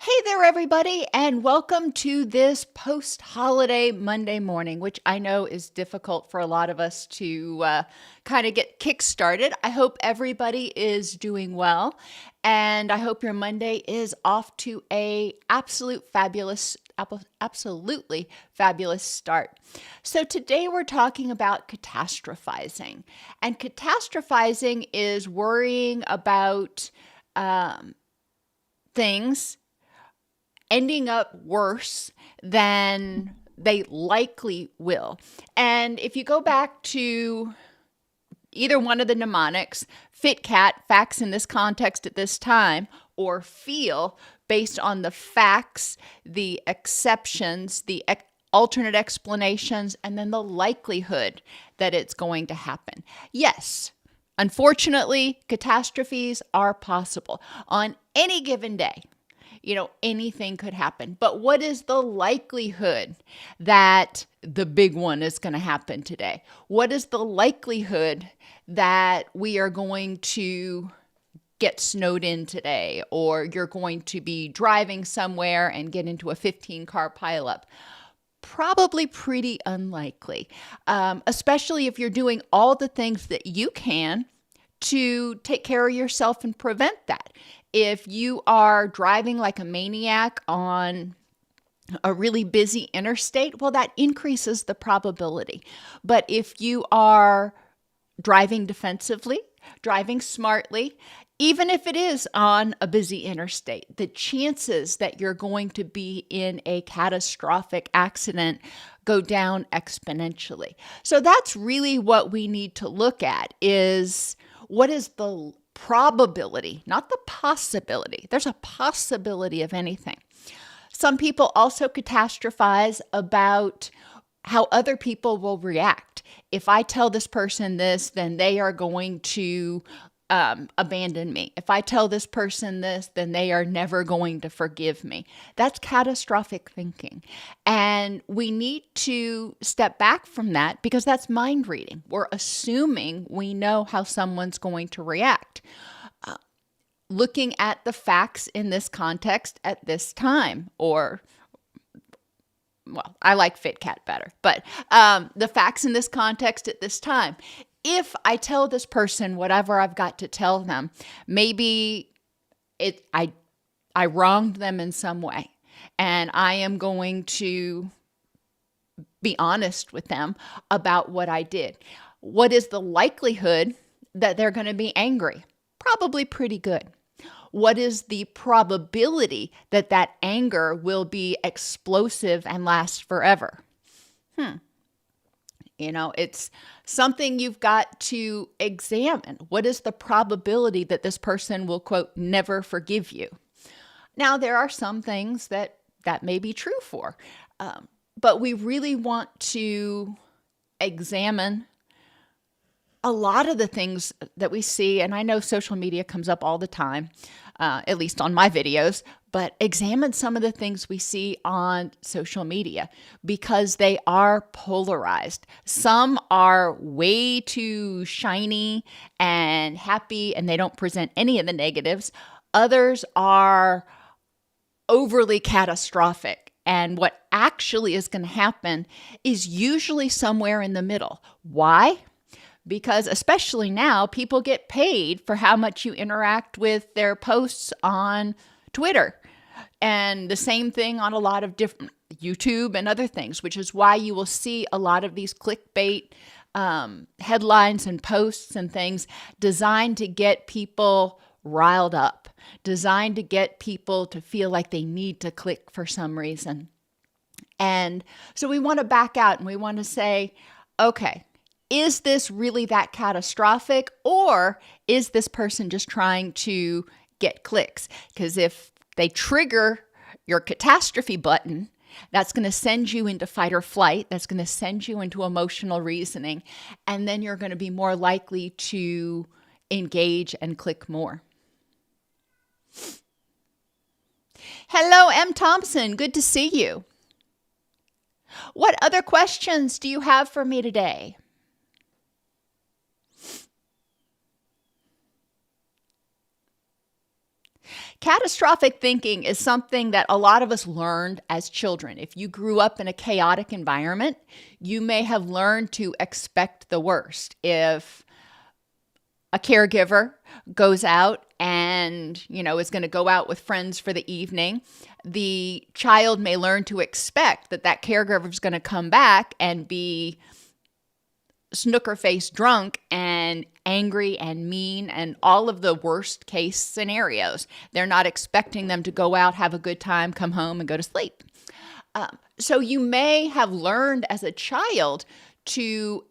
Hey there, everybody, and welcome to this post-holiday Monday morning, which I know is difficult for a lot of us to kind of get kick-started. I hope everybody is doing well, and I hope your Monday is off to a absolutely fabulous start. So today we're talking about catastrophizing, and catastrophizing is worrying about things ending up worse than they likely will. And if you go back to either one of the mnemonics, fit cat, facts in this context at this time, or feel, based on the facts, the exceptions, the alternate explanations, and then the likelihood that it's going to happen. Yes, unfortunately, catastrophes are possible on any given day. Anything could happen. But what is the likelihood that the big one is going to happen today? What is the likelihood that we are going to get snowed in today, or you're going to be driving somewhere and get into a 15-car pileup? Probably pretty unlikely, especially if you're doing all the things that you can to take care of yourself and prevent that. If you are driving like a maniac on a really busy interstate, well, that increases the probability. But if you are driving defensively, driving smartly, even if it is on a busy interstate, the chances that you're going to be in a catastrophic accident go down exponentially. So that's really what we need to look at, is what is the probability, not the possibility. There's a possibility of anything. Some people also catastrophize about how other people will react. If I tell this person this, then they are going to abandon me. If I tell this person this, then they are never going to forgive me. That's catastrophic thinking. And we need to step back from that, because that's mind reading. We're assuming we know how someone's going to react. Looking at the facts in this context at this time, or well, I like Fit Cat better, but the facts in this context at this time. If I tell this person whatever I've got to tell them, maybe I wronged them in some way, and I am going to be honest with them about what I did. What is the likelihood that they're going to be angry? Probably pretty good. What is the probability that that anger will be explosive and last forever? It's something you've got to examine. What is the probability that this person will, quote, never forgive you? Now, there are some things that may be true for, but we really want to examine a lot of the things that we see. And I know social media comes up all the time, at least on my videos, but examine some of the things we see on social media, because they are polarized. Some are way too shiny and happy, and they don't present any of the negatives. Others are overly catastrophic. And what actually is going to happen is usually somewhere in the middle. Why? Because especially now, people get paid for how much you interact with their posts on Twitter. And the same thing on a lot of different YouTube and other things, which is why you will see a lot of these clickbait headlines and posts and things designed to get people riled up, designed to get people to feel like they need to click for some reason. And so we want to back out and we want to say, okay, is this really that catastrophic, or is this person just trying to get clicks? Because if they trigger your catastrophe button, that's going to send you into fight or flight. That's going to send you into emotional reasoning. And then you're going to be more likely to engage and click more. Hello, M. Thompson. Good to see you. What other questions do you have for me today? Catastrophic thinking is something that a lot of us learned as children. If you grew up in a chaotic environment, you may have learned to expect the worst. If a caregiver goes out and, is going to go out with friends for the evening, the child may learn to expect that caregiver is going to come back and be snooker-faced drunk and angry and mean and all of the worst case scenarios. They're not expecting them to go out, have a good time, come home, and go to sleep. So you may have learned as a child to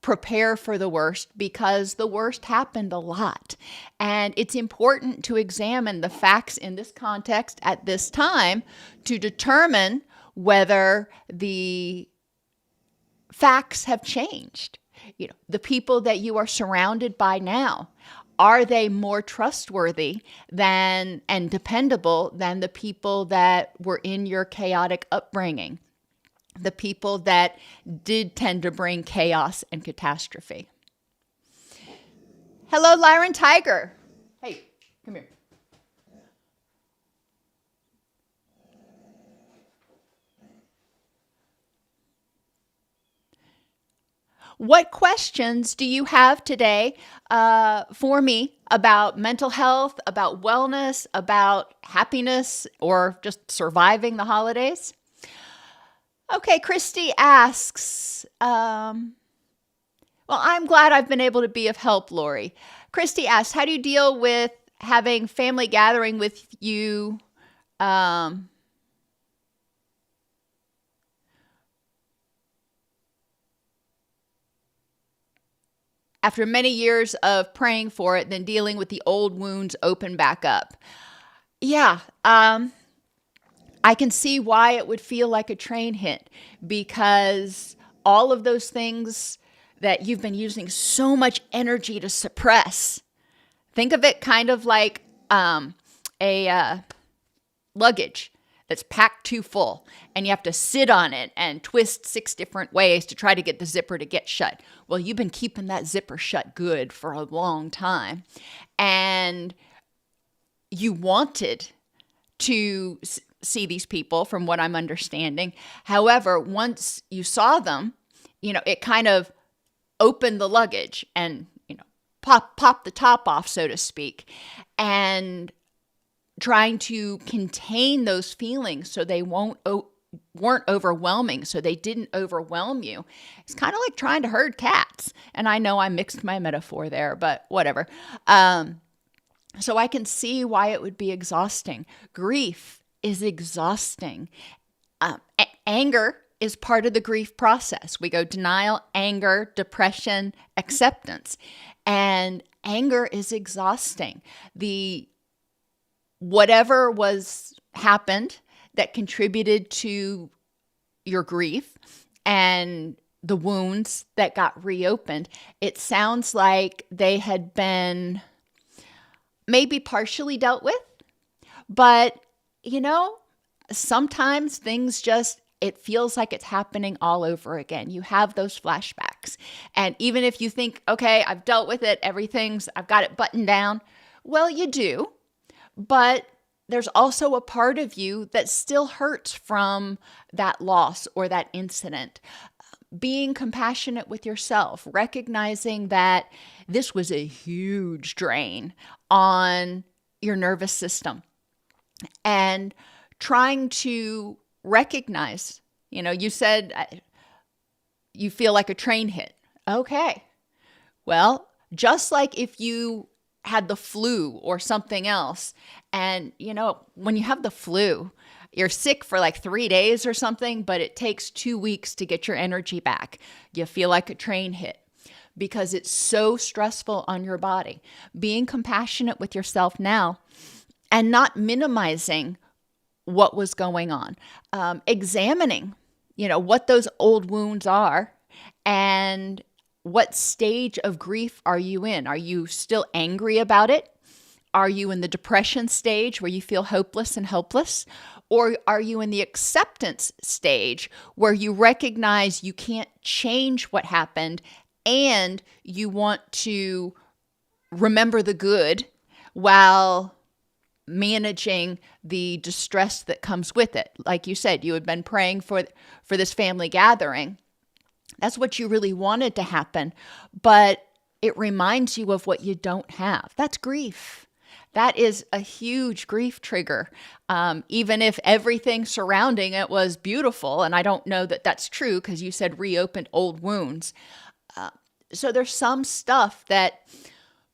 prepare for the worst because the worst happened a lot. And it's important to examine the facts in this context at this time to determine whether the facts have changed. The people that you are surrounded by now, are they more trustworthy and dependable than the people that were in your chaotic upbringing? The people that did tend to bring chaos and catastrophe. Hello, Lyron Tiger. Hey, come here. What questions do you have today for me about mental health, about wellness, about happiness, or just surviving the holidays? Okay, Christy asks, well, I'm glad I've been able to be of help, Lori. Christy asks, how do you deal with having family gathering with you after many years of praying for it, then dealing with the old wounds open back up? Yeah, I can see why it would feel like a train hit, because all of those things that you've been using so much energy to suppress, think of it kind of like a luggage that's packed too full, and you have to sit on it and twist 6 different ways to try to get the zipper to get shut. Well, you've been keeping that zipper shut good for a long time, and you wanted to see these people, from what I'm understanding. However, once you saw them, it kind of opened the luggage and, pop the top off, so to speak, and trying to contain those feelings so they weren't overwhelming, so they didn't overwhelm you. It's kind of like trying to herd cats. And I know I mixed my metaphor there, but whatever. So I can see why it would be exhausting. Grief is exhausting. Anger is part of the grief process. We go denial, anger, depression, acceptance. And anger is exhausting. Whatever happened that contributed to your grief and the wounds that got reopened, it sounds like they had been maybe partially dealt with, but sometimes things it feels like it's happening all over again. You have those flashbacks. And even if you think, okay, I've dealt with it, I've got it buttoned down. Well, you do, but there's also a part of you that still hurts from that loss or that incident. Being compassionate with yourself, recognizing that this was a huge drain on your nervous system, and trying to recognize, you said you feel like a train hit. Okay. Well, just like if you had the flu or something else, and, when you have the flu, you're sick for like 3 days or something, but it takes 2 weeks to get your energy back. You feel like a train hit because it's so stressful on your body. Being compassionate with yourself now and not minimizing what was going on. Examining, what those old wounds are and what stage of grief are you in? Are you still angry about it? Are you in the depression stage where you feel hopeless and helpless? Or are you in the acceptance stage where you recognize you can't change what happened and you want to remember the good while managing the distress that comes with it. Like you said, you had been praying for this family gathering. That's what you really wanted to happen, but it reminds you of what you don't have. That's grief. That is a huge grief trigger, even if everything surrounding it was beautiful. And I don't know that that's true because you said reopened old wounds. So there's some stuff that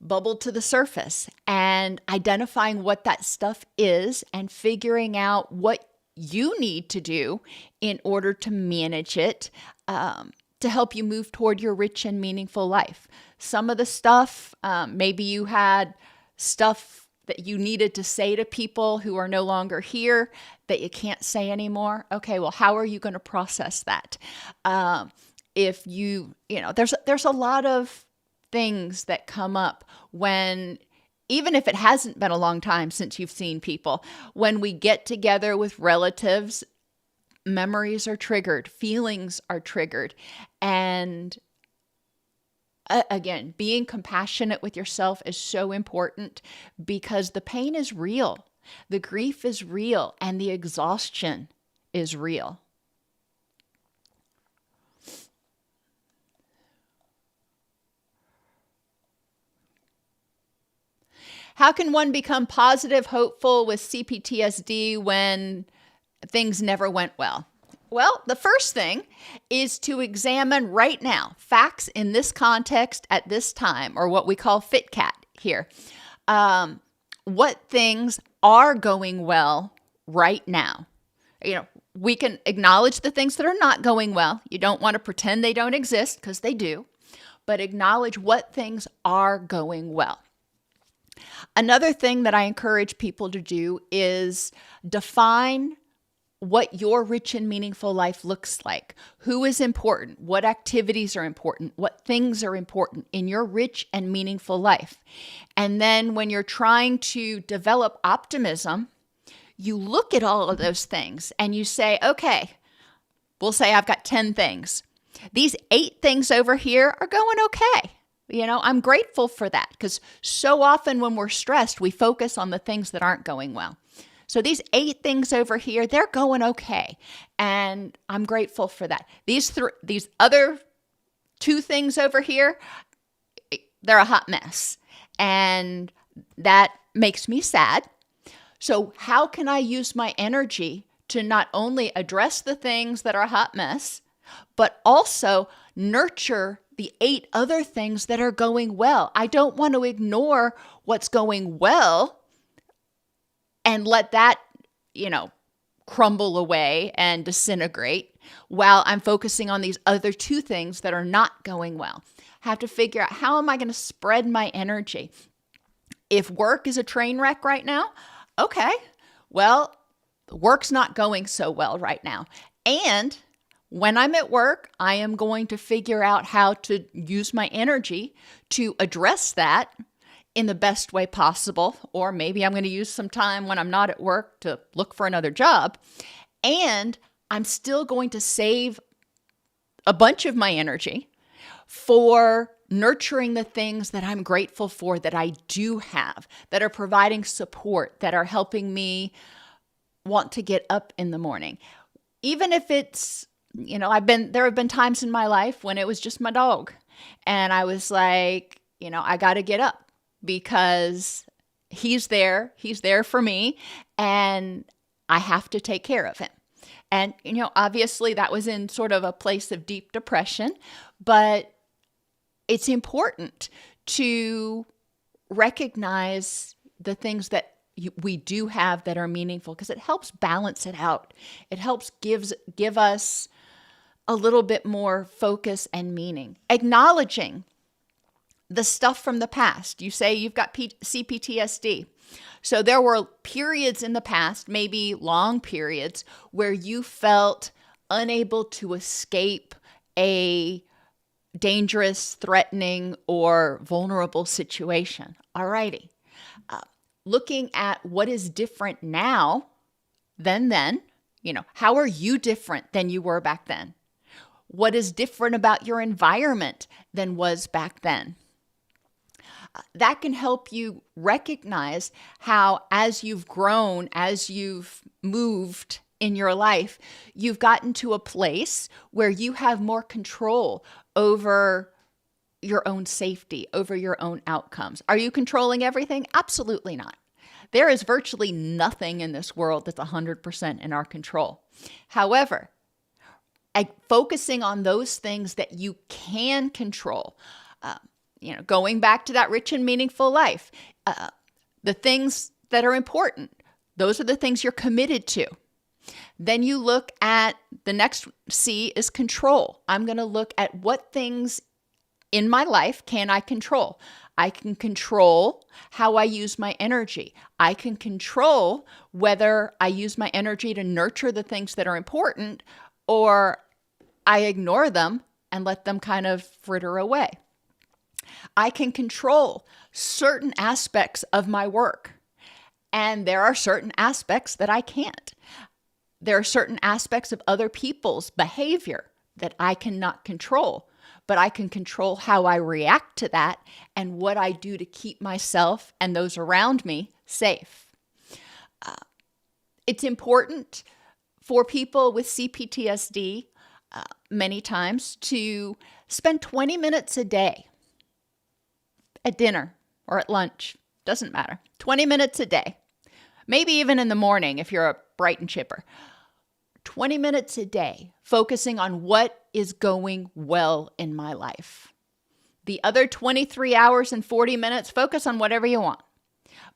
bubbled to the surface, and identifying what that stuff is and figuring out what you need to do in order to manage it, to help you move toward your rich and meaningful life. Some of the stuff, maybe you had stuff that you needed to say to people who are no longer here that you can't say anymore. Okay, well, how are you going to process that? If there's a lot of things that come up when, even if it hasn't been a long time since you've seen people, when we get together with relatives, memories are triggered, feelings are triggered. And again, being compassionate with yourself is so important because the pain is real, the grief is real, and the exhaustion is real. How can one become positive, hopeful with CPTSD when things never went well? Well, the first thing is to examine right now facts in this context at this time, or what we call FitCat here. What things are going well right now? We can acknowledge the things that are not going well. You don't want to pretend they don't exist because they do, but acknowledge what things are going well. Another thing that I encourage people to do is define what your rich and meaningful life looks like. Who is important? What activities are important? What things are important in your rich and meaningful life? And then when you're trying to develop optimism, you look at all of those things and you say, okay, we'll say I've got 10 things. These 8 things over here are going okay. I'm grateful for that because so often when we're stressed, we focus on the things that aren't going well. So these 8 things over here, they're going okay. And I'm grateful for that. These other 2 things over here, they're a hot mess. And that makes me sad. So how can I use my energy to not only address the things that are a hot mess, but also nurture the 8 other things that are going well? I don't want to ignore what's going well and let that, crumble away and disintegrate while I'm focusing on these other 2 things that are not going well. I have to figure out, how am I going to spread my energy? If work is a train wreck right now, okay, well, work's not going so well right now. And when I'm at work, I am going to figure out how to use my energy to address that in the best way possible. Or maybe I'm going to use some time when I'm not at work to look for another job. And I'm still going to save a bunch of my energy for nurturing the things that I'm grateful for, that I do have, that are providing support, that are helping me want to get up in the morning. Even if it's, there have been times in my life when it was just my dog. And I was like, I got to get up because he's there for me and I have to take care of him. And, obviously that was in sort of a place of deep depression, but it's important to recognize the things that we do have that are meaningful because it helps balance it out. It helps give us a little bit more focus and meaning. Acknowledging the stuff from the past. You say you've got CPTSD. So there were periods in the past, maybe long periods, where you felt unable to escape a dangerous, threatening, or vulnerable situation. Alrighty. Looking at what is different now than then. How are you different than you were back then? What is different about your environment than was back then? That can help you recognize how, as you've grown, as you've moved in your life, you've gotten to a place where you have more control over your own safety, over your own outcomes. Are you controlling everything? Absolutely not. There is virtually nothing in this world that's 100% in our control. However, focusing on those things that you can control, going back to that rich and meaningful life, the things that are important, those are the things you're committed to. Then you look at the next C is control. I'm going to look at what things in my life can I control. I can control how I use my energy. I can control whether I use my energy to nurture the things that are important or I ignore them and let them kind of fritter away. I can control certain aspects of my work, and there are certain aspects that I can't. There are certain aspects of other people's behavior that I cannot control, but I can control how I react to that and what I do to keep myself and those around me safe. It's important for people with CPTSD many times to spend 20 minutes a day at dinner or at lunch, doesn't matter, 20 minutes a day, maybe even in the morning if you're bright and chipper, 20 minutes a day focusing on what is going well in my life. The other 23 hours and 40 minutes, focus on whatever you want.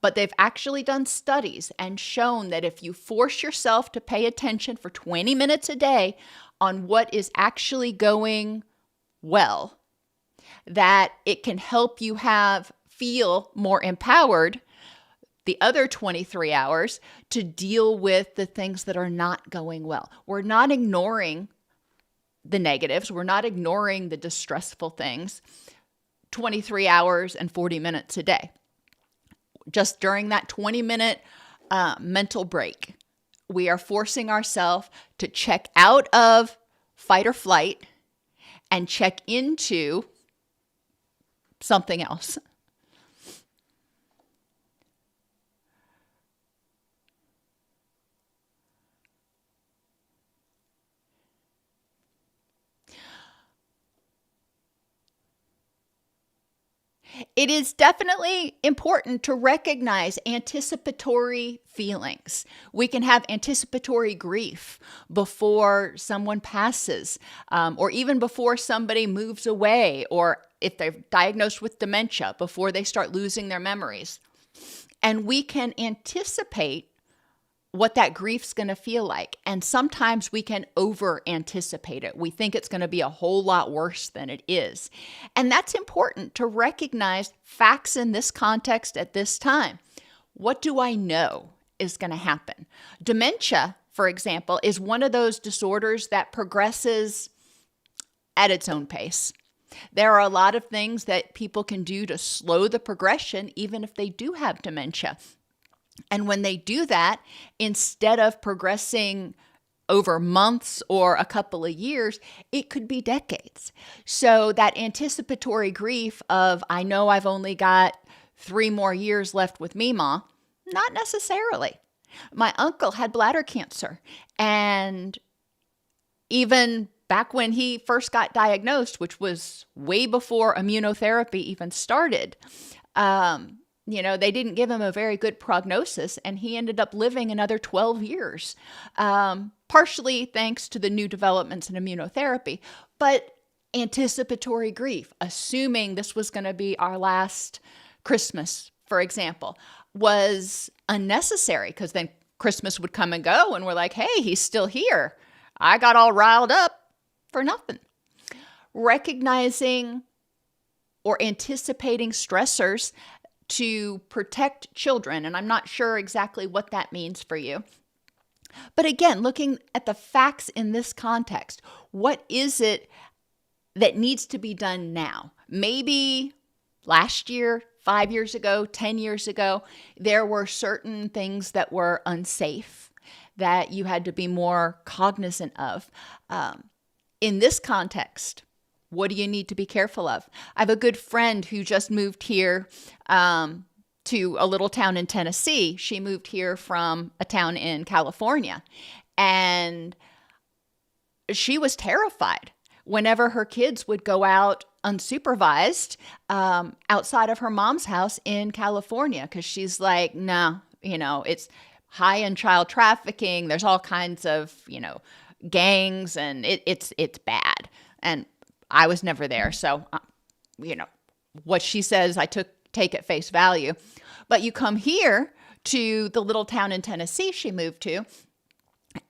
But they've actually done studies and shown that if you force yourself to pay attention for 20 minutes a day on what is actually going well, that it can help you feel more empowered the other 23 hours to deal with the things that are not going well. We're not ignoring the negatives. We're not ignoring the distressful things 23 hours and 40 minutes a day. Just during that 20-minute mental break, we are forcing ourselves to check out of fight or flight and check into something else. It is definitely important to recognize anticipatory feelings. We can have anticipatory grief before someone passes, or even before somebody moves away, or if they're diagnosed with dementia, before they start losing their memories. And we can anticipate what that grief's going to feel like. And sometimes we can over anticipate it. We think it's going to be a whole lot worse than it is. And that's important to recognize facts in this context at this time. What do I know is going to happen? Dementia, for example, is one of those disorders that progresses at its own pace. There are a lot of things that people can do to slow the progression, even if they do have dementia. And when they do that, instead of progressing over months or a couple of years, it could be decades. So that anticipatory grief of, I know I've only got 3 more years left with Mima, not necessarily. My uncle had bladder cancer, and even back when he first got diagnosed, which was way before immunotherapy even started, they didn't give him a very good prognosis, and he ended up living another 12 years, partially thanks to the new developments in immunotherapy, but anticipatory grief, assuming this was going to be our last Christmas, for example, was unnecessary, because then Christmas would come and go, and we're like, hey, he's still here. I got all riled up for nothing. Recognizing or anticipating stressors to protect children, and I'm not sure exactly what that means for you. But again, looking at the facts in this context, what is it that needs to be done now? Maybe last year, 5 years ago, 10 years ago, there were certain things that were unsafe that you had to be more cognizant of. In this context, What do you need to be careful of? I have a good friend who just moved here to a little town in Tennessee. She moved here from a town in California, and she was terrified whenever her kids would go out unsupervised outside of her mom's house in California, because she's like, no, it's high end child trafficking. There's all kinds of, gangs, and it's bad. And I was never there. So, what she says, I take at face value. But you come here to the little town in Tennessee she moved to,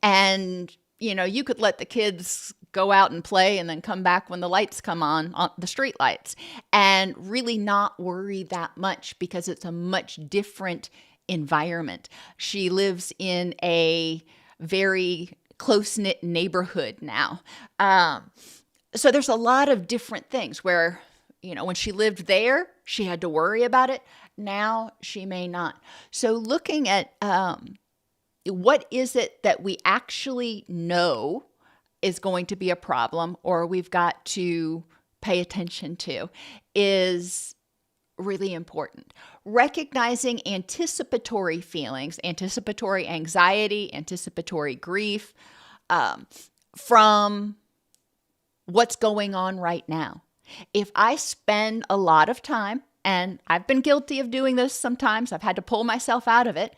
and, you could let the kids go out and play and then come back when the lights come on the street lights, and really not worry that much because it's a much different environment. She lives in a very close-knit neighborhood now. So there's a lot of different things where, when she lived there, she had to worry about it. Now she may not. So looking at what is it that we actually know is going to be a problem, or we've got to pay attention to, is really important. Recognizing anticipatory feelings, anticipatory anxiety, anticipatory grief from what's going on right now. If I spend a lot of time, and I've been guilty of doing this sometimes, I've had to pull myself out of it,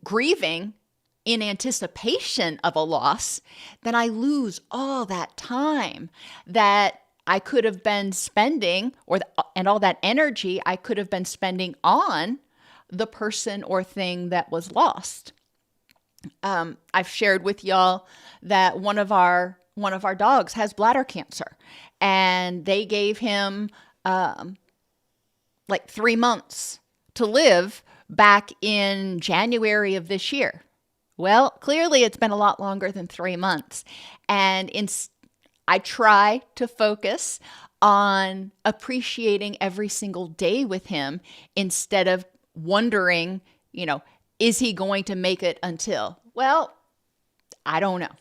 grieving in anticipation of a loss, then I lose all that time that I could have been spending, and all that energy I could have been spending on the person or thing that was lost. I've shared with y'all that one of our dogs has bladder cancer, and they gave him like 3 months to live back in January of this year. Well, clearly it's been a lot longer than 3 months. And I try to focus on appreciating every single day with him instead of wondering, is he going to make it until? Well, I don't know.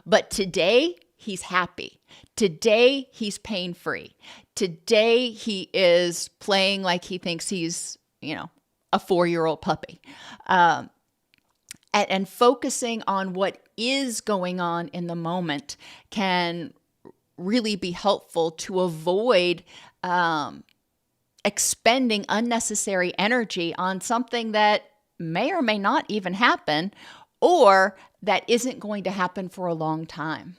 But today, he's happy. Today, he's pain-free. Today, he is playing like he thinks he's, a 4-year-old puppy. And focusing on what is going on in the moment can really be helpful to avoid expending unnecessary energy on something that may or may not even happen, or that isn't going to happen for a long time.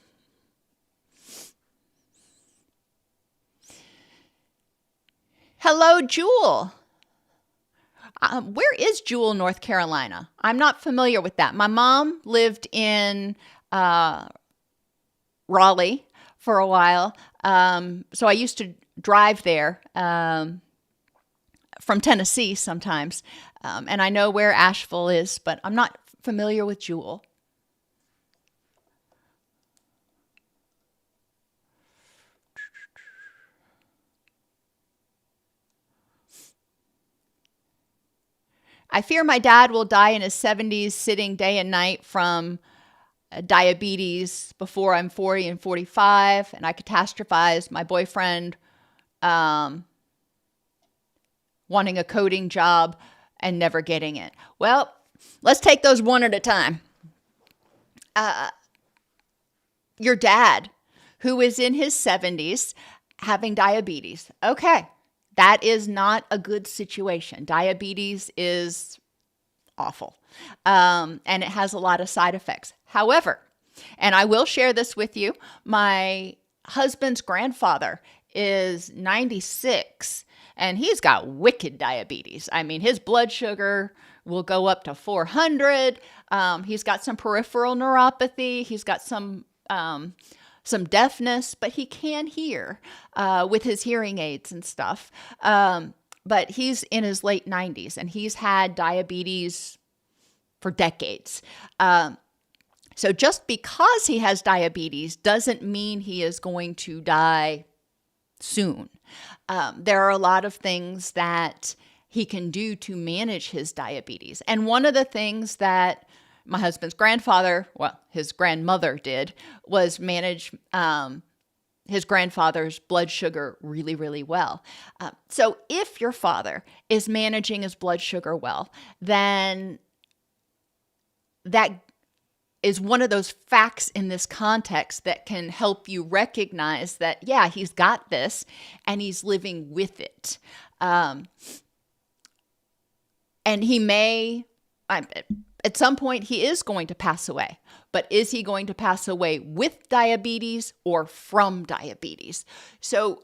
Hello, Jewel. Where is Jewel, North Carolina? I'm not familiar with that. My mom lived in Raleigh for a while, so I used to drive there from Tennessee sometimes, and I know where Asheville is, but I'm not familiar with Jewel. I fear my dad will die in his 70s sitting day and night from diabetes before I'm 40 and 45, and I catastrophized my boyfriend wanting a coding job and never getting it. Well, let's take those one at a time. Your dad, who is in his 70s, having diabetes. Okay. That is not a good situation. Diabetes is awful, and it has a lot of side effects. However, and I will share this with you, my husband's grandfather is 96, and he's got wicked diabetes. I mean, his blood sugar will go up to 400. He's got some peripheral neuropathy. He's got some deafness, but he can hear with his hearing aids and stuff. But he's in his late 90s, and he's had diabetes for decades. So just because he has diabetes doesn't mean he is going to die soon. There are a lot of things that he can do to manage his diabetes. And one of the things that my husband's grandfather, well, his grandmother did, was manage his grandfather's blood sugar really, really well. So if your father is managing his blood sugar well, then that is one of those facts in this context that can help you recognize that, yeah, he's got this and he's living with it. And he may, at some point, he is going to pass away. But is he going to pass away with diabetes or from diabetes? So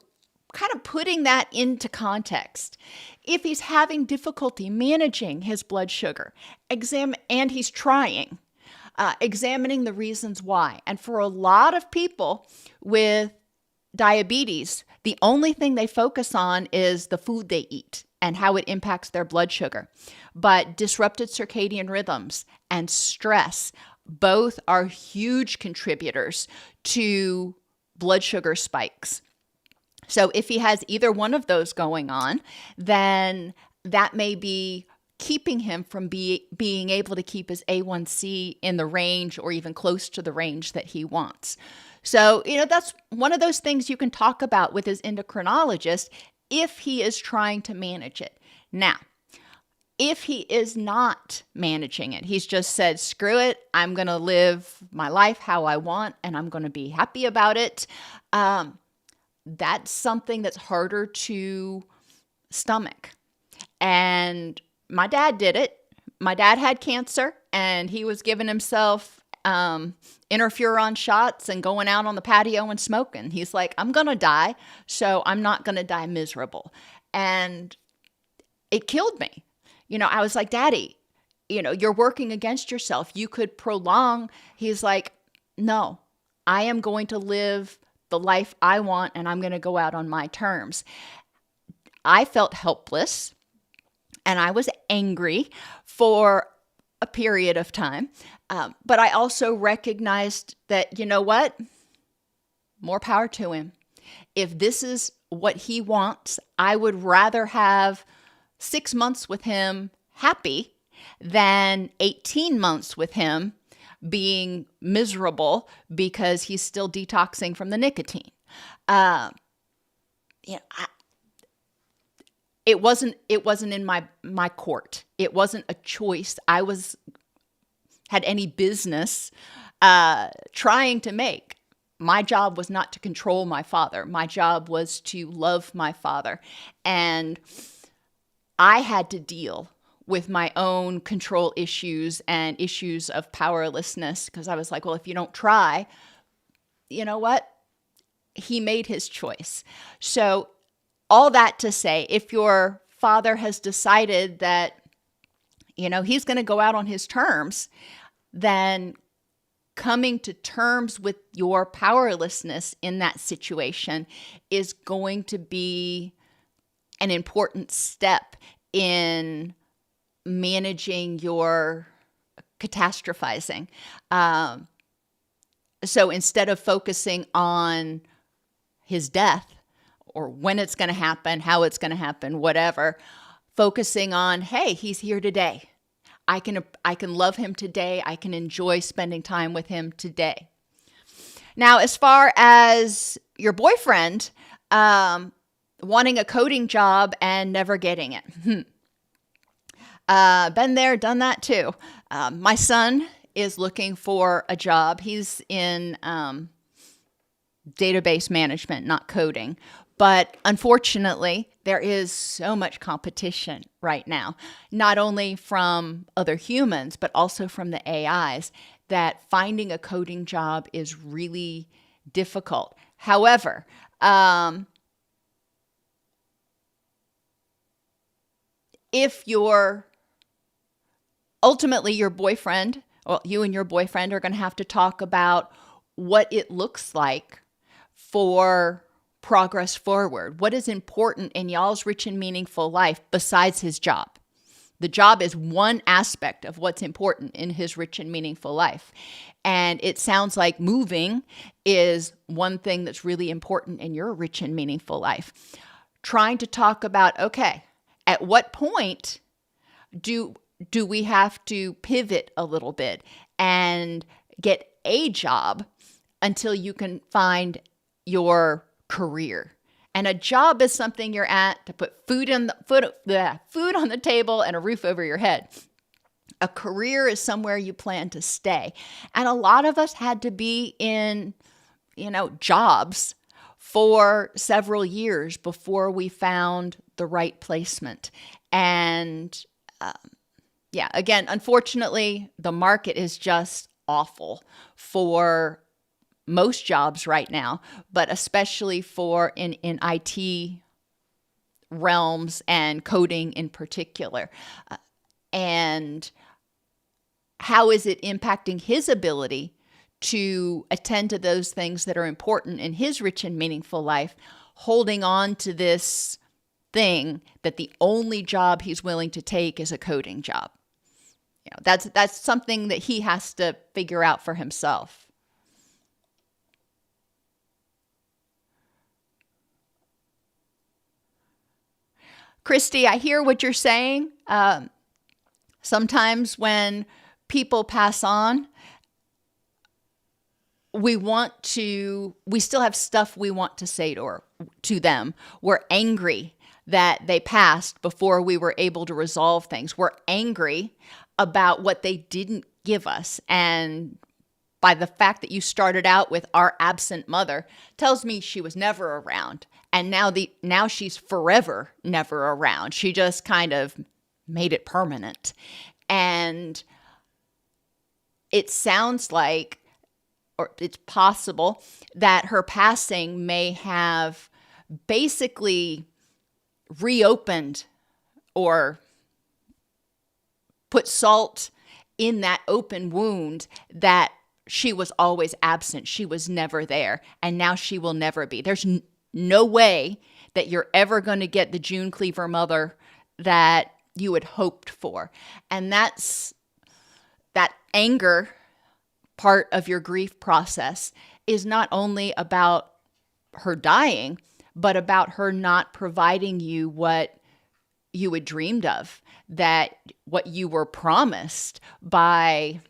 kind of putting that into context. If he's having difficulty managing his blood sugar, and he's trying, examining the reasons why. And for a lot of people with diabetes, the only thing they focus on is the food they eat and how it impacts their blood sugar. But disrupted circadian rhythms and stress both are huge contributors to blood sugar spikes. So if he has either one of those going on, then that may be keeping him from being able to keep his A1C in the range or even close to the range that he wants. So, that's one of those things you can talk about with his endocrinologist if he is trying to manage it. Now, if he is not managing it, he's just said, screw it, I'm going to live my life how I want and I'm going to be happy about it. That's something that's harder to stomach. And my dad did it. My dad had cancer and he was giving himself interferon shots and going out on the patio and smoking. He's like, I'm going to die, so I'm not going to die miserable. And it killed me. I was like, Daddy, you're working against yourself. You could prolong. He's like, no, I am going to live the life I want and I'm going to go out on my terms. I felt helpless and I was angry for a period of time. But I also recognized that, what? More power to him. If this is what he wants, I would rather have 6 months with him happy than 18 months with him being miserable because he's still detoxing from the nicotine. It wasn't in my court. It wasn't a choice I had any business trying to make. My job was not to control my father. My job was to love my father. And I had to deal with my own control issues and issues of powerlessness because I was like, well, if you don't try, you know what? He made his choice. So all that to say, if your father has decided that, he's going to go out on his terms, then coming to terms with your powerlessness in that situation is going to be an important step in managing your catastrophizing. So instead of focusing on his death or when it's going to happen, how it's going to happen, whatever, focusing on, hey, he's here today. I can love him today. I can enjoy spending time with him today. Now, as far as your boyfriend wanting a coding job and never getting it. Been there, done that too. My son is looking for a job. He's in database management, not coding. But unfortunately, there is so much competition right now, not only from other humans, but also from the AIs, that finding a coding job is really difficult. However, if ultimately your boyfriend, well, you and your boyfriend are going to have to talk about what it looks like for progress forward. What is important in y'all's rich and meaningful life besides his job? The job is one aspect of what's important in his rich and meaningful life. And it sounds like moving is one thing that's really important in your rich and meaningful life. Trying to talk about, okay, at what point do we have to pivot a little bit and get a job until you can find your career. And a job is something you're at to put food on the table and a roof over your head. A career is somewhere you plan to stay. And a lot of us had to be in, jobs for several years before we found the right placement. And again, unfortunately, the market is just awful for most jobs right now, but especially for in IT realms and coding in particular. And how is it impacting his ability to attend to those things that are important in his rich and meaningful life, holding on to this thing that the only job he's willing to take is a coding job? That's something that he has to figure out for himself. Christy, I hear what you're saying. Sometimes when people pass on, we still have stuff we want to say to them. We're angry that they passed before we were able to resolve things. We're angry about what they didn't give us. And by the fact that you started out with our absent mother tells me she was never around. And now she's forever never around. She just kind of made it permanent. And it sounds like, or it's possible, that her passing may have basically reopened or put salt in that open wound that she was always absent. She was never there. And now she will never be. There's no way that you're ever going to get the June Cleaver mother that you had hoped for. And that's that anger part of your grief process is not only about her dying, but about her not providing you what you had dreamed of, that what you were promised by,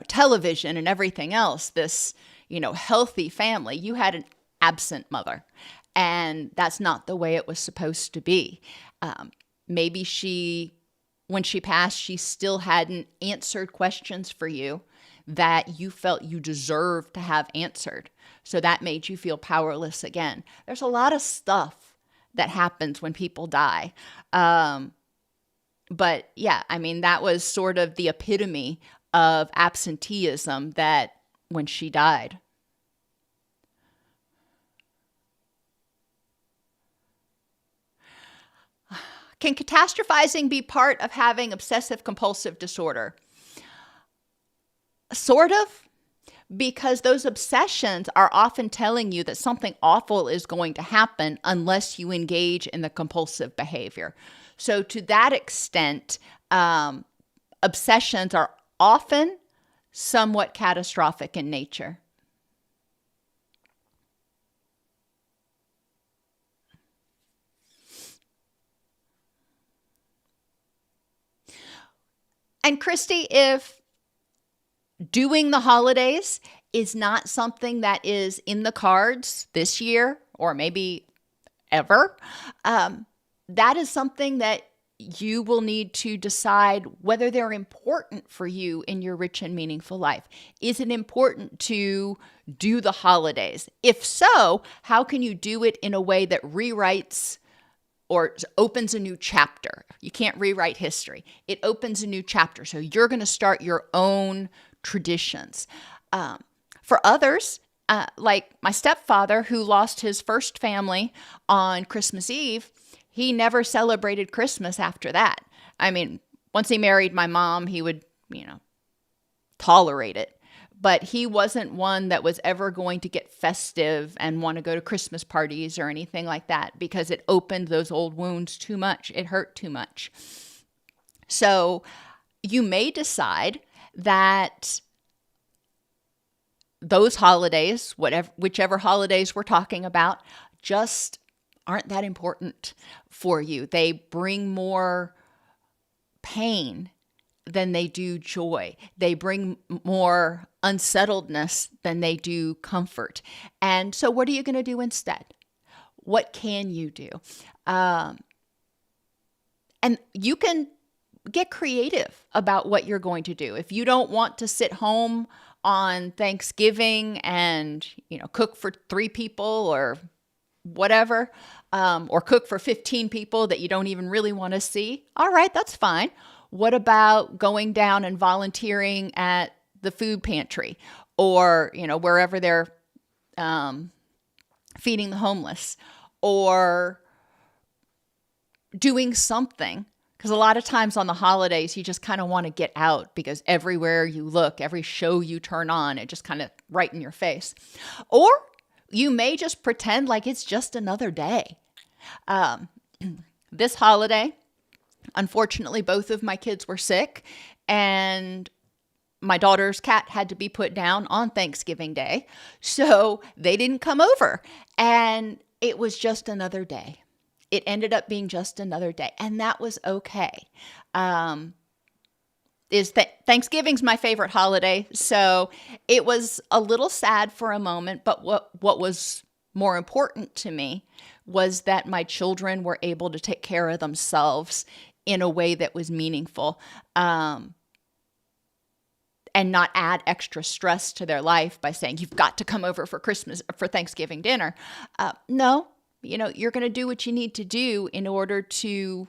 television and everything else, this, healthy family. You had an absent mother, and that's not the way it was supposed to be. Maybe when she passed, she still hadn't answered questions for you that you felt you deserved to have answered. So that made you feel powerless again. There's a lot of stuff that happens when people die. But yeah, that was sort of the epitome of absenteeism that when she died. Can catastrophizing be part of having obsessive compulsive disorder? Sort of, because those obsessions are often telling you that something awful is going to happen unless you engage in the compulsive behavior. So to that extent, obsessions are often somewhat catastrophic in nature. And Christy, if doing the holidays is not something that is in the cards this year or maybe ever, that is something that you will need to decide whether they're important for you in your rich and meaningful life. Is it important to do the holidays? If so, how can you do it in a way that rewrites or opens a new chapter? You can't rewrite history. It opens a new chapter. So you're going to start your own traditions. For others, like my stepfather, who lost his first family on Christmas Eve, he never celebrated Christmas after that. Once he married my mom, he would, tolerate it. But he wasn't one that was ever going to get festive and want to go to Christmas parties or anything like that because it opened those old wounds too much. It hurt too much. So you may decide that those holidays, whichever holidays we're talking about, just aren't that important for you. They bring more pain than they do joy. They bring more unsettledness than they do comfort. And so what are you going to do instead? What can you do? And you can get creative about what you're going to do. If you don't want to sit home on Thanksgiving and, cook for 3 people or whatever, or cook for 15 people that you don't even really want to see, all right, that's fine. What about going down and volunteering at the food pantry or, wherever they're feeding the homeless, or doing something? Because a lot of times on the holidays, you just kind of want to get out because everywhere you look, every show you turn on, it just kind of right in your face. Or you may just pretend like it's just another day. This holiday, unfortunately, both of my kids were sick, and my daughter's cat had to be put down on Thanksgiving Day, so they didn't come over, and it was just another day. It ended up being just another day, and that was okay. Thanksgiving's my favorite holiday, so it was a little sad for a moment, but what was more important to me was that my children were able to take care of themselves in a way that was meaningful, and not add extra stress to their life by saying, you've got to come over for Thanksgiving dinner. No, you're going to do what you need to do in order to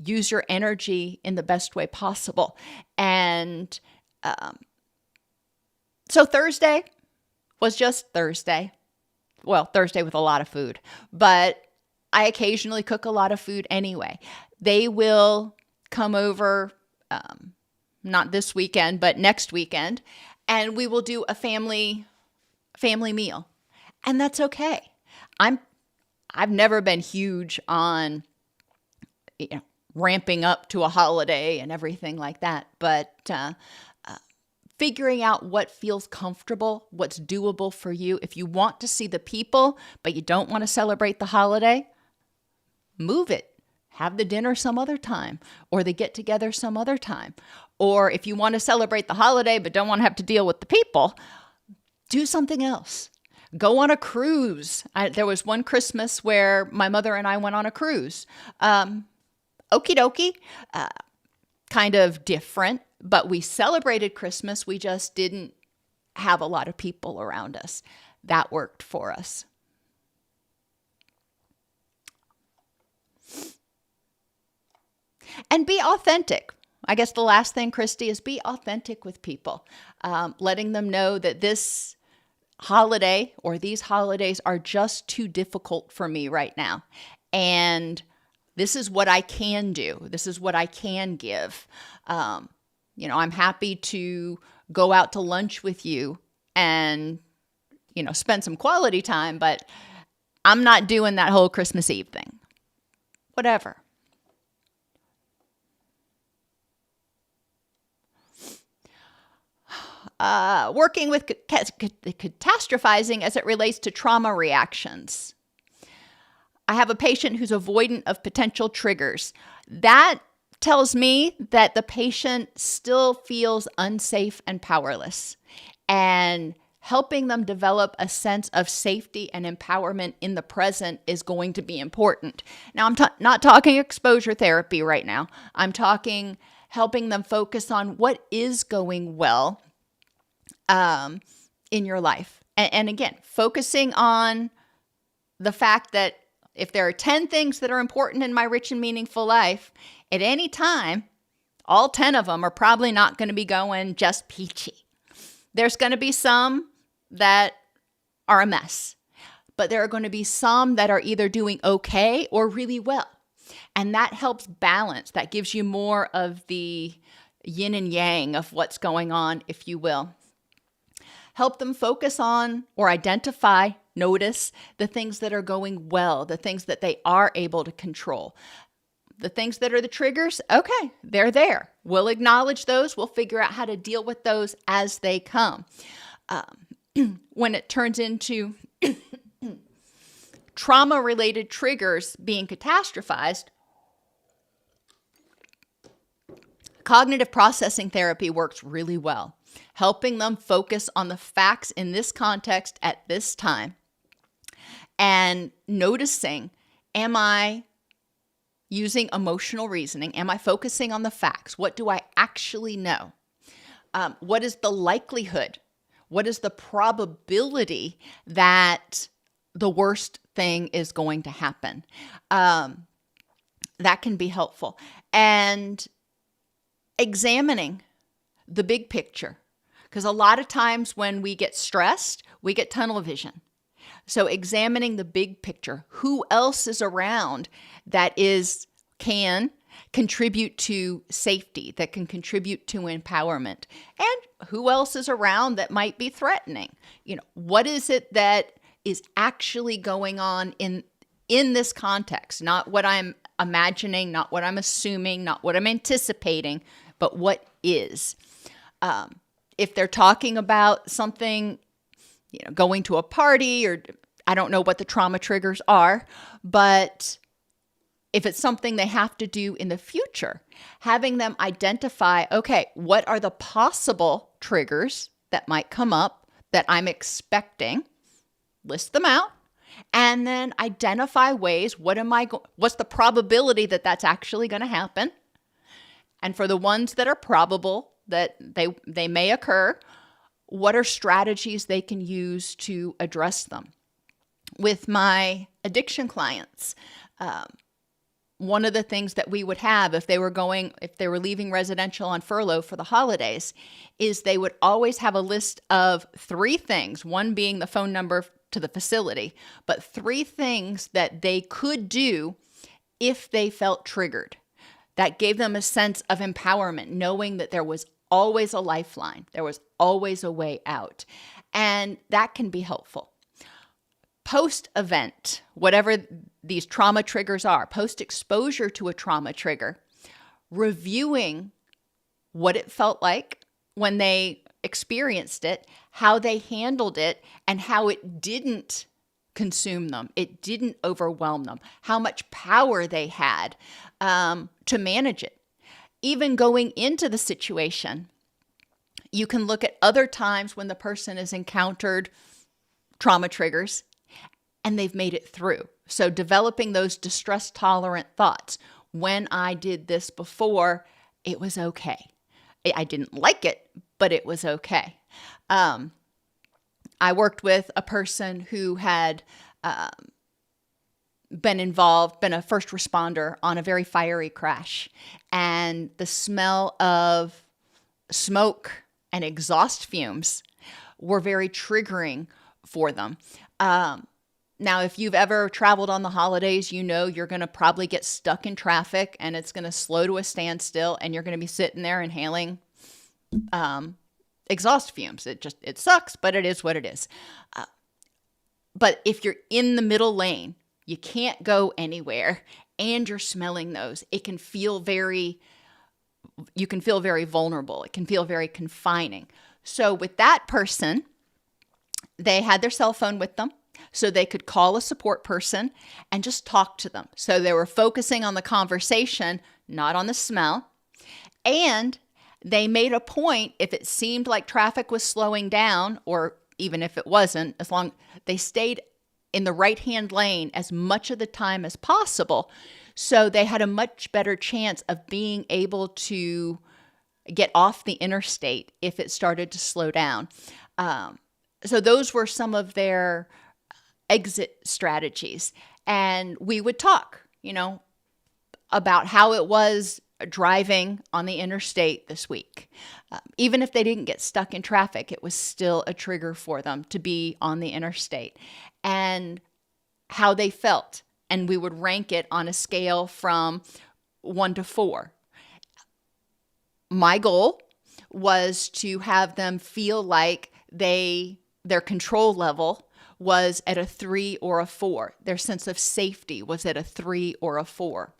use your energy in the best way possible. And so Thursday was just Thursday. Well, Thursday with a lot of food, but I occasionally cook a lot of food anyway. They will come over, not this weekend, but next weekend, and we will do a family meal. And that's okay. I've never been huge on, ramping up to a holiday and everything like that. But figuring out what feels comfortable, what's doable for you. If you want to see the people, but you don't want to celebrate the holiday, move it. Have the dinner some other time, or the get together some other time. Or if you want to celebrate the holiday, but don't want to have to deal with the people, do something else. Go on a cruise. There was one Christmas where my mother and I went on a cruise. Okie dokie, kind of different, but we celebrated Christmas. We just didn't have a lot of people around us. That worked for us. And be authentic. I guess the last thing, Christy, is be authentic with people. Letting them know that this holiday or these holidays are just too difficult for me right now. And this is what I can do. This is what I can give. I'm happy to go out to lunch with you and, spend some quality time, but I'm not doing that whole Christmas Eve thing. Whatever. Working with catastrophizing as it relates to trauma reactions. I have a patient who's avoidant of potential triggers. That tells me that the patient still feels unsafe and powerless. And helping them develop a sense of safety and empowerment in the present is going to be important. Now, I'm not talking exposure therapy right now. I'm talking helping them focus on what is going well in your life. And again, focusing on the fact that if there are 10 things that are important in my rich and meaningful life, at any time, all 10 of them are probably not going to be going just peachy. There's going to be some that are a mess, but there are going to be some that are either doing okay or really well. And that helps balance. That gives you more of the yin and yang of what's going on, if you will. Help them focus on or identify, notice the things that are going well, the things that they are able to control. The things that are the triggers, okay, they're there. We'll acknowledge those. We'll figure out how to deal with those as they come. When it turns into trauma-related triggers being catastrophized, cognitive processing therapy works really well. helping them focus on the facts in this context at this time, and noticing, am I using emotional reasoning? Am I focusing on the facts? What do I actually know? What is the likelihood? What is the probability that the worst thing is going to happen? That can be helpful. And examining the big picture, because a lot of times when we get stressed, we get tunnel vision. So examining the big picture, who else is around that can contribute to safety, that can contribute to empowerment, and who else is around that might be threatening. What is it that is actually going on in this context? Not what I'm imagining, not what I'm assuming, not what I'm anticipating, but what is. If they're talking about something, going to a party, or I don't know what the trauma triggers are, but if it's something they have to do in the future, having them identify, okay, what are the possible triggers that might come up that I'm expecting, list them out, and then identify ways, what's the probability that that's actually going to happen? And for the ones that are probable that they may occur, what are strategies they can use to address them? With my addiction clients, one of the things that we would have if they were leaving residential on furlough for the holidays is they would always have a list of 3 things, one being the phone number to the facility, but 3 things that they could do if they felt triggered. That gave them a sense of empowerment, knowing that there was always a lifeline, there was always a way out, and that can be helpful. Post-event, whatever these trauma triggers are, post-exposure to a trauma trigger, reviewing what it felt like when they experienced it, how they handled it, and how it didn't consume them, it didn't overwhelm them, how much power they had to manage it. Even going into the situation, you can look at other times when the person has encountered trauma triggers and they've made it through. So developing those distress-tolerant thoughts. When I did this before, it was okay. I didn't like it, but it was okay. I worked with a person who had been a first responder on a very fiery crash. And the smell of smoke and exhaust fumes were very triggering for them. Now, if you've ever traveled on the holidays, you're going to probably get stuck in traffic and it's going to slow to a standstill and you're going to be sitting there inhaling exhaust fumes. It sucks, but it is what it is. But if you're in the middle lane, you can't go anywhere and you're smelling those, you can feel very vulnerable. It can feel very confining. So with that person, they had their cell phone with them, so they could call a support person and just talk to them. So they were focusing on the conversation, not on the smell. And they made a point, if it seemed like traffic was slowing down, or even if it wasn't, as long they stayed in the right-hand lane as much of the time as possible. So they had a much better chance of being able to get off the interstate if it started to slow down. So those were some of their exit strategies. And we would talk, about how it was driving on the interstate this week. Even if they didn't get stuck in traffic, it was still a trigger for them to be on the interstate, and how they felt. And we would rank it on a scale from 1 to 4. My goal was to have them feel like their control level was at a 3 or a 4. Their sense of safety was at a 3 or a 4.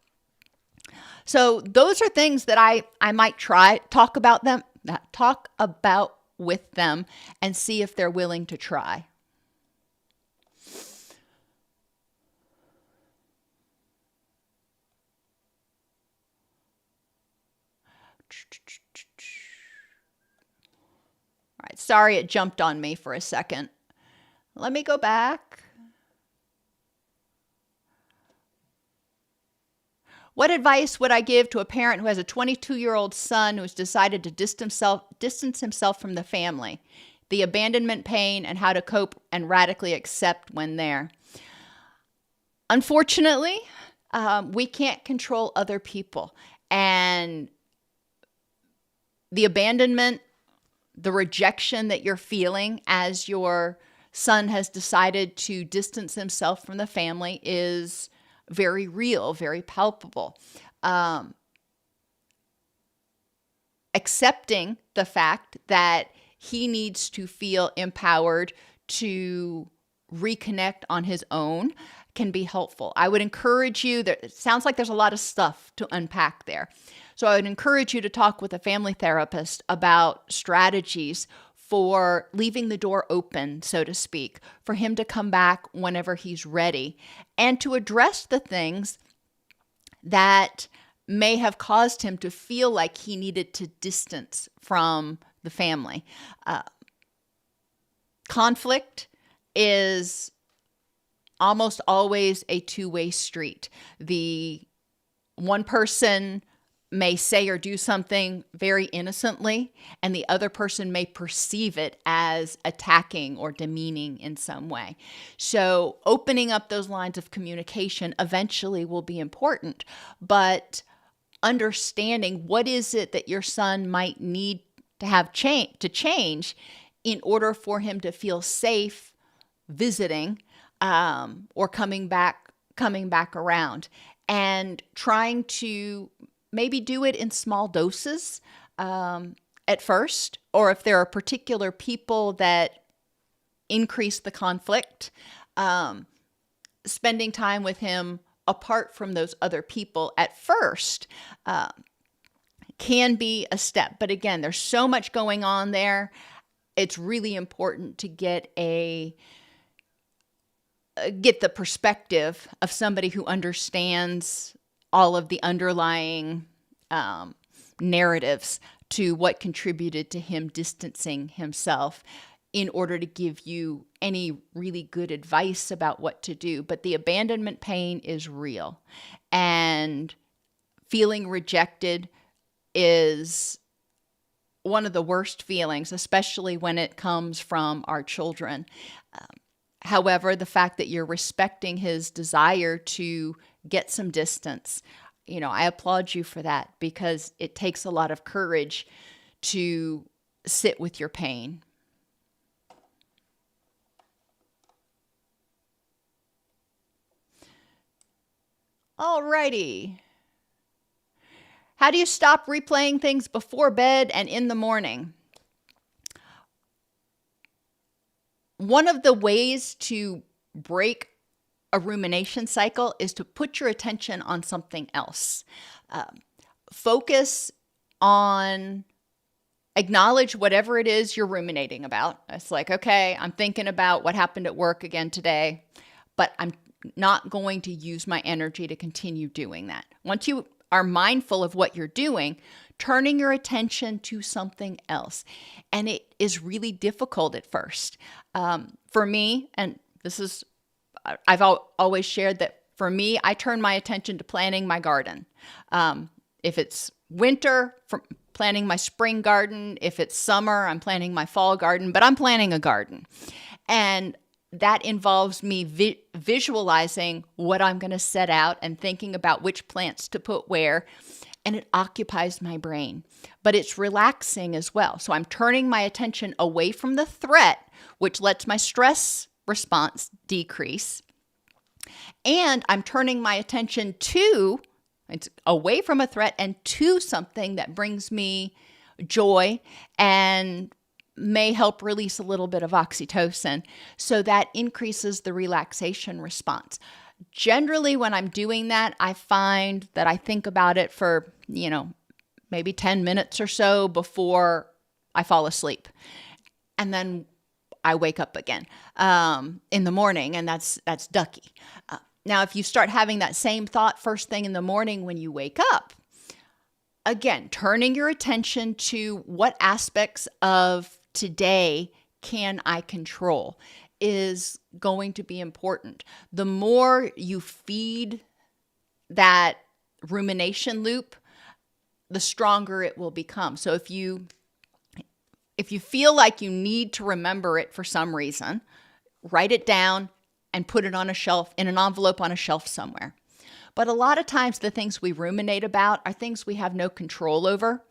So those are things that I might talk about with them and see if they're willing to try. Sorry, it jumped on me for a second. Let me go back. What advice would I give to a parent who has a 22-year-old son who has decided to distance himself from the family? The abandonment pain and how to cope and radically accept when there. Unfortunately, we can't control other people. And the abandonment, the rejection that you're feeling as your son has decided to distance himself from the family is very real, very palpable. Accepting the fact that he needs to feel empowered to reconnect on his own can be helpful. I would encourage you, it sounds like there's a lot of stuff to unpack there. So I would encourage you to talk with a family therapist about strategies for leaving the door open, so to speak, for him to come back whenever he's ready, and to address the things that may have caused him to feel like he needed to distance from the family. Conflict is almost always a two-way street. The one person may say or do something very innocently, and the other person may perceive it as attacking or demeaning in some way. So opening up those lines of communication eventually will be important, but understanding what is it that your son might need to have change in order for him to feel safe visiting or coming back around, and trying to maybe do it in small doses at first, or if there are particular people that increase the conflict, spending time with him apart from those other people at first can be a step. But again, there's so much going on there. It's really important to get the perspective of somebody who understands all of the underlying narratives to what contributed to him distancing himself, in order to give you any really good advice about what to do. But the abandonment pain is real, and feeling rejected is one of the worst feelings, especially when it comes from our children. However, the fact that you're respecting his desire to get some distance, I applaud you for that, because it takes a lot of courage to sit with your pain. Alrighty. How do you stop replaying things before bed and in the morning? One of the ways to break a rumination cycle is to put your attention on something else. Focus on, acknowledge whatever it is you're ruminating about. It's like, okay, I'm thinking about what happened at work again today, but I'm not going to use my energy to continue doing that. Once you are mindful of what you're doing, turning your attention to something else. And it is really difficult at first. For me, and I've always shared that for me, I turn my attention to planting my garden. If it's winter, planting my spring garden. If it's summer, I'm planting my fall garden, but I'm planting a garden. And that involves me visualizing what I'm going to set out and thinking about which plants to put where. And it occupies my brain, but it's relaxing as well. So I'm turning my attention away from the threat, which lets my stress response decrease. And I'm turning my attention away from a threat and to something that brings me joy and may help release a little bit of oxytocin. So that increases the relaxation response. Generally, when I'm doing that, I find that I think about it for, maybe 10 minutes or so before I fall asleep. And then I wake up again in the morning, and that's ducky. Now, if you start having that same thought first thing in the morning when you wake up, again, turning your attention to what aspects of today can I control is going to be important. The more you feed that rumination loop, the stronger it will become. So if you feel like you need to remember it for some reason, write it down and put it on a shelf, in an envelope on a shelf somewhere. But a lot of times the things we ruminate about are things we have no control over,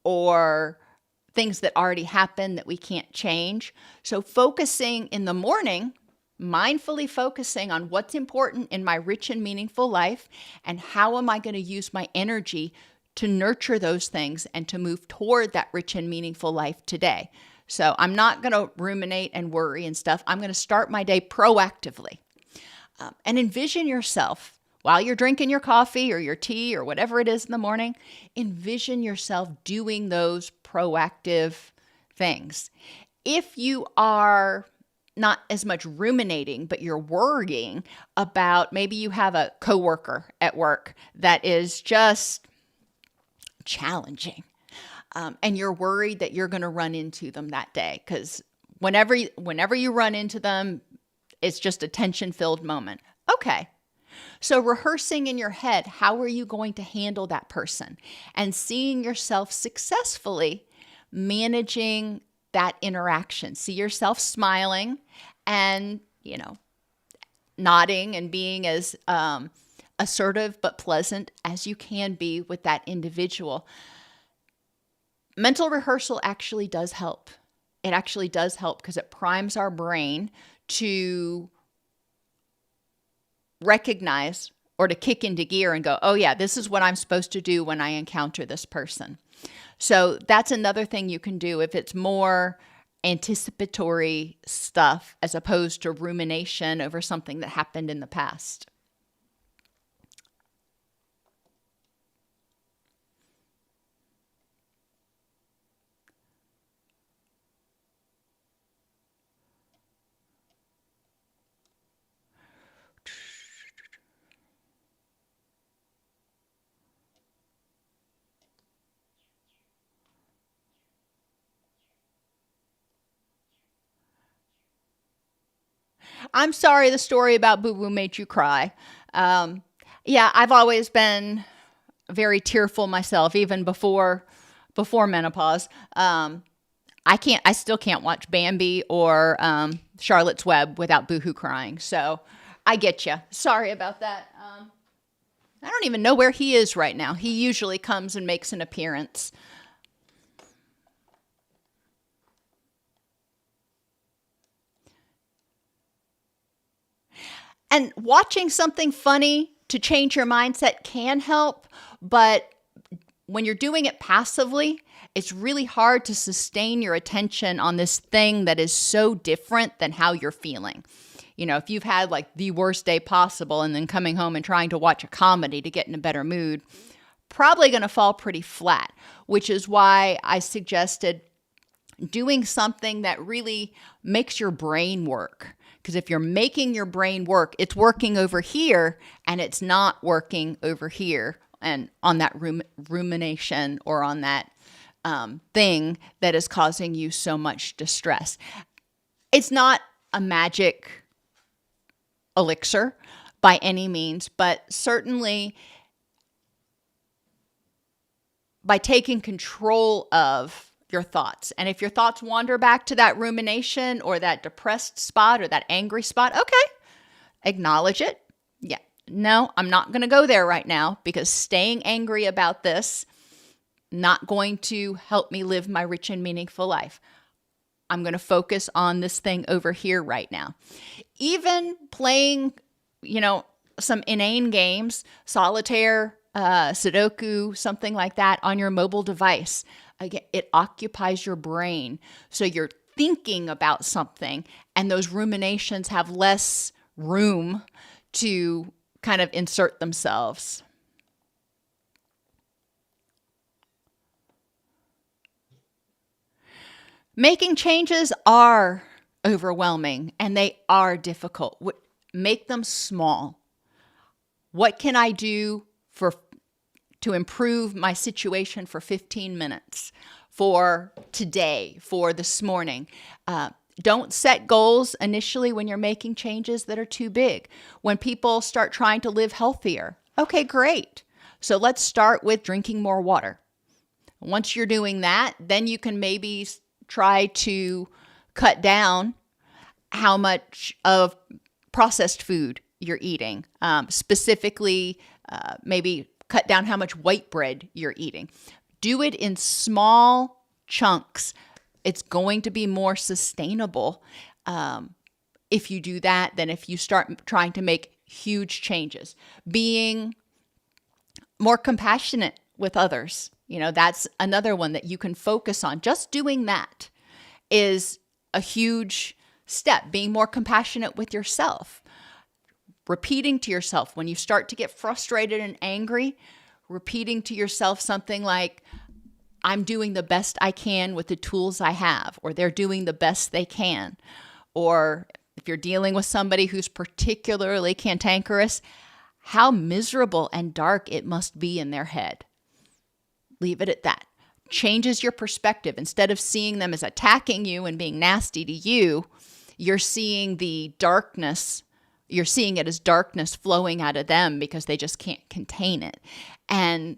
or things that already happened that we can't change. So focusing in the morning, mindfully focusing on what's important in my rich and meaningful life, and how am I going to use my energy to nurture those things and to move toward that rich and meaningful life today. So I'm not going to ruminate and worry and stuff. I'm going to start my day proactively. And envision yourself while you're drinking your coffee or your tea or whatever it is in the morning. Envision yourself doing those proactive things. If you are not as much ruminating, but you're worrying about, maybe you have a coworker at work that is just challenging, and you're worried that you're going to run into them that day, because whenever you run into them, it's just a tension-filled moment. Okay. So rehearsing in your head, how are you going to handle that person, and seeing yourself successfully managing that interaction. See yourself smiling and, nodding and being as assertive but pleasant as you can be with that individual. Mental rehearsal actually does help. It actually does help because it primes our brain to recognize or to kick into gear and go, oh yeah, this is what I'm supposed to do when I encounter this person. So that's another thing you can do if it's more anticipatory stuff as opposed to rumination over something that happened in the past. I'm sorry the story about Boo Boo made you cry. Yeah, I've always been very tearful myself, even before menopause. I still can't watch Bambi or Charlotte's Web without Boohoo crying. So I get you. Sorry about that. I don't even know where he is right now. He usually comes and makes an appearance. And watching something funny to change your mindset can help, but when you're doing it passively, it's really hard to sustain your attention on this thing that is so different than how you're feeling. If you've had like the worst day possible and then coming home and trying to watch a comedy to get in a better mood, probably going to fall pretty flat, which is why I suggested doing something that really makes your brain work. Because if you're making your brain work, it's working over here and it's not working over here and on that rumination or on that thing that is causing you so much distress. It's not a magic elixir by any means, but certainly by taking control of your thoughts. And if your thoughts wander back to that rumination or that depressed spot or that angry spot, okay, acknowledge it. Yeah, no, I'm not going to go there right now because staying angry about this not going to help me live my rich and meaningful life. I'm going to focus on this thing over here right now. Even playing, some inane games, solitaire, Sudoku, something like that on your mobile device. Again, it occupies your brain. So you're thinking about something and those ruminations have less room to kind of insert themselves. Making changes are overwhelming and they are difficult. Make them small. What can I do to improve my situation for 15 minutes, for today, for this morning. Don't set goals initially when you're making changes that are too big. When people start trying to live healthier, okay, great. So let's start with drinking more water. Once you're doing that, then you can maybe try to cut down how much of processed food you're eating. Specifically, maybe cut down how much white bread you're eating. Do it in small chunks. It's going to be more sustainable if you do that than if you start trying to make huge changes. Being more compassionate with others, that's another one that you can focus on. Just doing that is a huge step. Being more compassionate with yourself. Repeating to yourself when you start to get frustrated and angry, repeating to yourself something like, I'm doing the best I can with the tools I have, or they're doing the best they can. Or if you're dealing with somebody who's particularly cantankerous, how miserable and dark it must be in their head. Leave it at that. Changes your perspective. Instead of seeing them as attacking you and being nasty to you, you're seeing the darkness. You're seeing it as darkness flowing out of them because they just can't contain it. And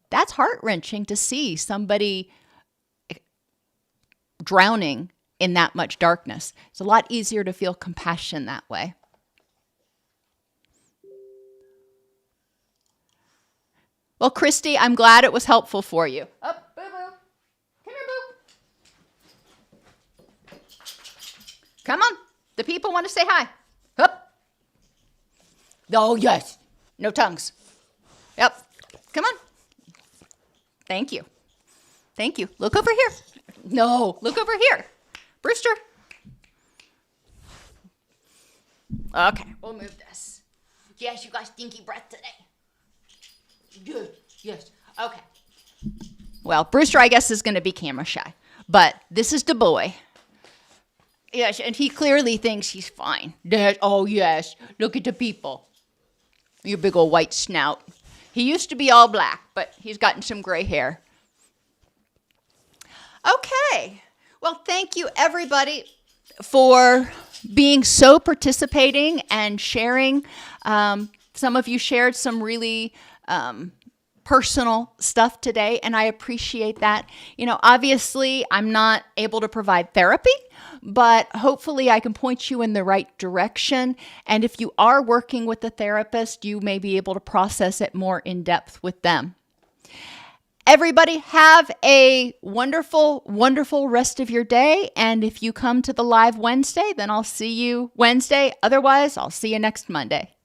that's heart-wrenching to see somebody drowning in that much darkness. It's a lot easier to feel compassion that way. Well, Christy, I'm glad it was helpful for you. Oh, boo-boo. Come here, boo. Come on. The people want to say hi. Up. Oh, yes. No tongues. Yep. Come on. Thank you. Thank you. Look over here. No, look over here. Brewster. Okay, we'll move this. Yes, you got stinky breath today. Good. Yes. Okay. Well, Brewster, I guess, is going to be camera shy. But this is the boy. Yes, and he clearly thinks he's fine. Dad, oh, yes. Look at the people. Your big old white snout. He used to be all black, but he's gotten some gray hair. Okay. Well, thank you, everybody, for being so participating and sharing. Some of you shared some really personal stuff today, and I appreciate that. Obviously, I'm not able to provide therapy, but hopefully I can point you in the right direction. And if you are working with a therapist, you may be able to process it more in depth with them. Everybody have a wonderful, wonderful rest of your day. And if you come to the live Wednesday, then I'll see you Wednesday. Otherwise, I'll see you next Monday.